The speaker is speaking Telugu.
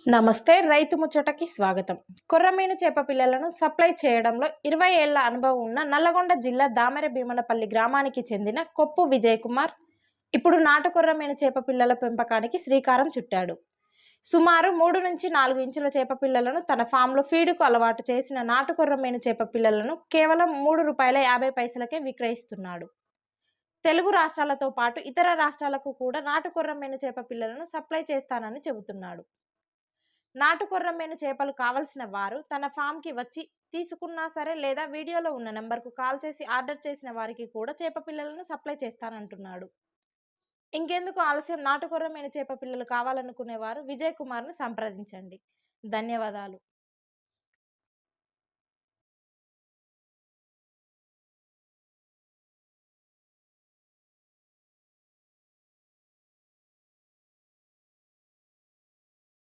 నమస్తే రైతు ముచ్చటకి స్వాగతం. కొర్రమీను చేప పిల్లలను సప్లై చేయడంలో 20 ఏళ్ల అనుభవం ఉన్న నల్లగొండ జిల్లా దామెర భీమనపల్లి గ్రామానికి చెందిన కొప్పు విజయ్ కుమార్ ఇప్పుడు నాటు కొర్రమీను చేప పిల్లల పెంపకానికి శ్రీకారం చుట్టాడు. సుమారు 3 నుంచి 4 ఇంచుల చేప పిల్లలను తన ఫామ్లో ఫీడుకు అలవాటు చేసిన నాటు కొర్రమీను చేప పిల్లలను కేవలం ₹3.50కే విక్రయిస్తున్నాడు. తెలుగు రాష్ట్రాలతో పాటు ఇతర రాష్ట్రాలకు కూడా నాటు కొర్రమీను చేప పిల్లలను సప్లై చేస్తానని చెబుతున్నాడు. నాటు కొర్రమీను చేపలు కావలసిన వారు తన ఫామ్‌కి వచ్చి తీసుకున్నా సరే లేదా వీడియోలో ఉన్న నంబర్‌కు కాల్ చేసి ఆర్డర్ చేసిన వారికి కూడా చేప పిల్లలను సప్లై చేస్తానంటున్నాడు. ఇంకెందుకు ఆలస్యం, నాటు కొర్రమీను చేప పిల్లలు కావాలనుకునేవారు విజయ్ కుమార్‌ను సంప్రదించండి. ధన్యవాదాలు.